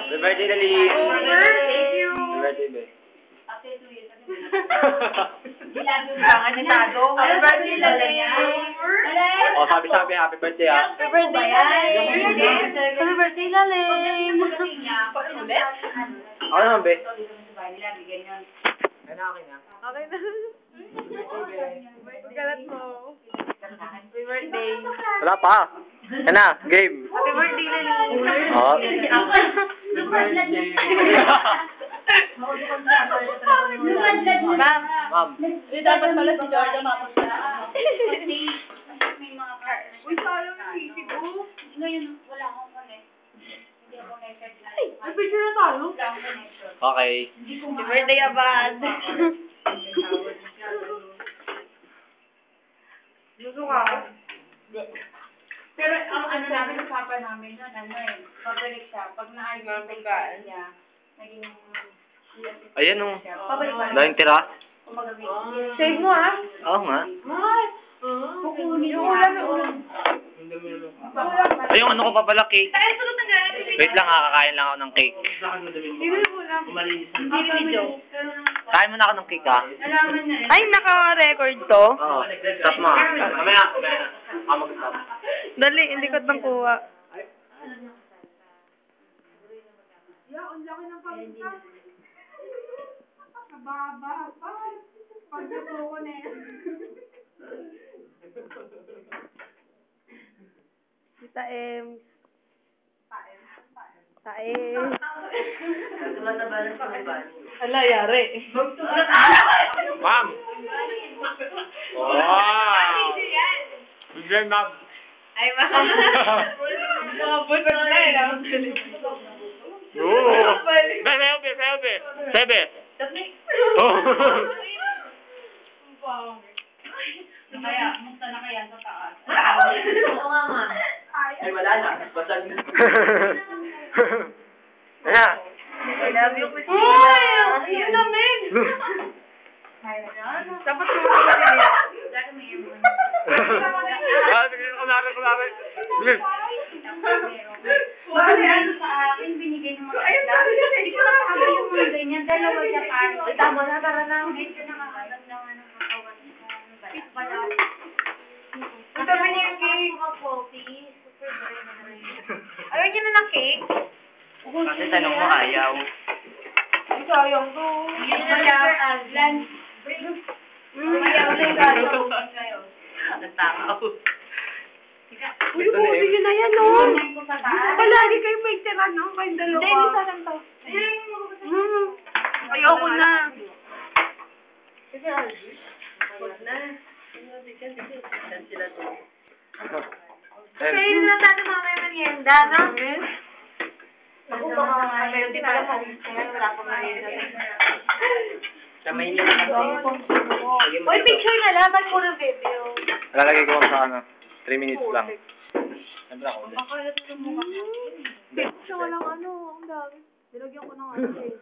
Happy birthday, Dali. Thank you. Happy birthday, be. After 2 years, happy birthday, Lali. Oh, sabi, happy birthday, ah. Happy birthday, Lali. Happy birthday, Lali. Ulit? Ako naman, be. Ay, na akin, ah. Okay na. Kalat mo. Happy birthday. Wala pa. Yan na, game. Happy birthday, Lali. Oh. Ma'am. Ma'am. Dapat pala si Georgia mapunta. Uy, sayang yung sisi ko. Ngayon, wala akong connect. Hindi ako connected. May picture na tayo. Wala akong connection. Okay. Happy birthday, Abad. Gusto ka? Pero ang ano namin, usapan namin nun, pabalik siya. Pag naayos niya, naging Ayan, oh. pabalik pa. Daming tira. Save mo, ah. Oo nga. Ay. Kukunin Yung ulam, yung ulam. Ay, yung ano ko pa pala, cake. Wait lang, kakain lang ako ng cake. Sino yung ulam? Hindi video. Kain mo na ako ng cake, ah. Alaman na rin. Ay, naka-record to? Oo. Stop mo, ah. Mamaya. Ako mag-stop. Dali, hindi ko nang kuha. Ang laki ng pamita. Mababa. Pagkato ko na yan. Tita M. Tae. Ala, yari. Ma'am! Wow! Bigyan, ma'am. Ay, ma'am. Nakabot na eh. Oo. Bebe. Oh. Musta na kaya sa taas? Oo nga, ma'am. Ay, wala na. Basag na. Ayan. I love you, Christina. Uy! Yun namin! Dapat sumunod ka rin yan. Kumari. Bilis. Bale, ano sa akin, binigay ng mga isda. Hindi ko nakakaba yung mga ganyan. Dalawa siya paano. Tama na, tara na. Medyo nakakagat lang ng katawan ko. Wala. Ang dami niya yung cake. Mga coffee. Super dry na rin. Ayaw niyo na ng cake? Kasi tanong mo, ayaw. Ay, sayang to. Yan na lang. Lunch break. Ayaw na tayo. Nagtakaw. Uy, buti nyo na yan, no? Palagi kayo may tira, no? Kayong dalawa. Hindi, isa lang to. Ayoko na. Sige, Algie. Huwag na. Ayan. Kayo na tayo mga merienda, no? Ako baka nga, hindi pala wala pang merienda. Kamay niya na kasi. Uy, picture na lang. Ba't puro video? Lalagay ko sa 3 minutes lang. Siyempre ako ulit. Makalat yung mukha ko. Siya walang ano. Ang dami. Nilagyan ko ng ano eh.